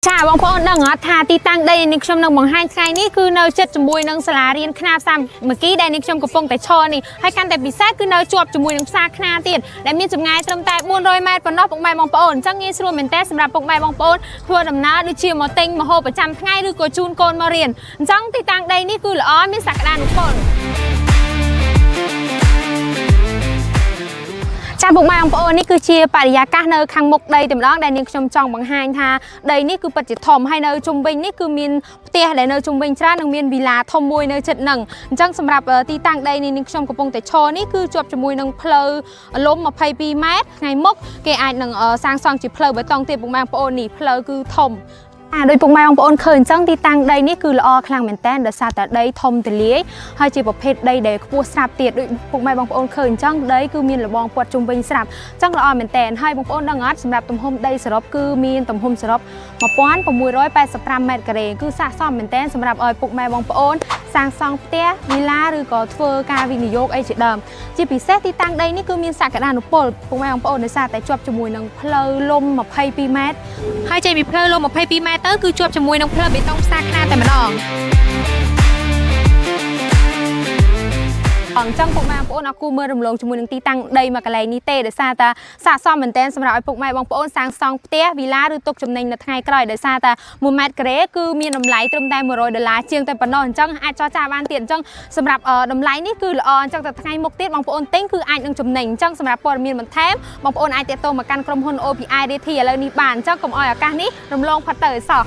ចាបងប្អូនដឹងអត់ថាទីតាំងដីនេះខ្ញុំនឹងបង្ហាញថ្ងៃនេះគឺនៅចិត្តជាមួយនឹងសាលារៀនខ្នាតសាមគ្គីដែលនេះខ្ញុំកំពុងតែឈរនេះហើយកាន់តែពិសេសគឺនៅជាប់ជាមួយនឹងផ្សារខ្នាតទៀតដែលមានចម្ងាយត្រឹមតែ400ម៉ែត្រប៉ុណ្ណោះពុកម៉ែបងប្អូនអញ្ចឹងងាយស្រួលមែនតើសម្រាប់ពុកម៉ែបងប្អូនធ្វើដំណើរដូចជាមកទិញម្ហូបប្រចាំថ្ងៃឬក៏ជូនកូនមករៀនអញ្ចឹងទីតាំងដីនេះគឺល្អមានសក្តានុពលចាពុកម៉ែបងប្អូននេះគឺជាបរិយាកាសនៅខាងមុខដីតែម្ដងដែលនាងខ្ញុំចង់បង្ហាញថាដីនេះគឺពិតជាធំហើយនៅជុំវិញនេះគឺមានផ្ទះដែលនៅជុំវិញច្រើននិងមានវីឡាធំមួយនៅជិតហ្នឹងអញ្ចឹងសម្រាប់ទីតាំងដីនេះនាងខ្ញុំកំពុងតែឈរនេះគឺជាប់ជាមួយនឹងផ្លូវលំ22ម៉ែត្រថ្ងៃមុខគេអាចនឹងសាងសង់ជាផ្លូវបេតុងទៀតពុកម៉ែបងប្អូននេះផ្លូវគឺធំដោយពុកម៉ែបងប្អូនឃើញអញ្ចឹងទីតាំងដីនេះគឺល្អខ្លាំងមែនតើដោយសារតែដីធំទលាយហើយជាប្រភេទដីដែលខ្ពស់ស្រាប់ទៀតដូចពុកម៉ែបងប្អូនឃើញអញ្ចឹងដីគឺមានលបងព័ទ្ធជុំវិញស្រាប់អញ្ចឹងល្អមែនតើហើយបងប្អូនដឹងអត់សម្រាប់ទំហំដីសរុបគឺមានទំហំសរុប1685ម៉ែត្រការ៉េគឺស័ក្តិសមមែនតើសម្រាប់ឲ្យពុកម៉ែបងប្អូនសាងសង់ផ្ទះវិឡាឬក៏ធ្វើការវិនិយោគអីជាដើមជាពិសេសទីតាំងដីនេះគឺមានសក្តានុពលពុកម៉ែបងប្អូនដោយសារតែជាប់ជាមួយនឹងផ្លូវលំ22ម៉ែត្រហើយចេញពីផ្លូវលំ22ម៉ែត្រទៅគឺជាប់ជាមួយនឹងផ្លូវបេតុងផ្សារខ្នាតតែម្ដងអញ្ចឹងពុកម៉ែបងប្អូនអរគុណមើលរំលងជាមួយនឹងទីតាំងដីមួយកន្លែងនេះទេដោយសារតែស័ក្តិសមមែនទែនសម្រាប់ឲ្យពុកម៉ែបងប្អូនសាងសង់ផ្ទះវីឡាឬទុកចំណេញនៅថ្ងៃក្រោយដោយសារតែ1ម៉ែត្រការ៉េគឺមានតម្លៃត្រឹមតែ$100ជាងតែប៉ុណ្ណោះអញ្ចឹងអាចចរចាបានទៀតអញ្ចឹងសម្រាប់តម្លៃនេះគឺល្អអញ្ចឹងតែថ្ងៃមុខទៀតបងប្អូនទិញគឺអាចនឹងចំណេញអញ្ចឹងសម្រាប់ព័ត៌មានបន្ថែមបងប្អូនអាចទាក់ទងមកកាន់ក្រុមហ៊ុន OPI RT ឥឡូវនេះបានអញ្ចឹងកុំឲ្យឱកាសនេះរំលងផុតទៅឲ្យសោះ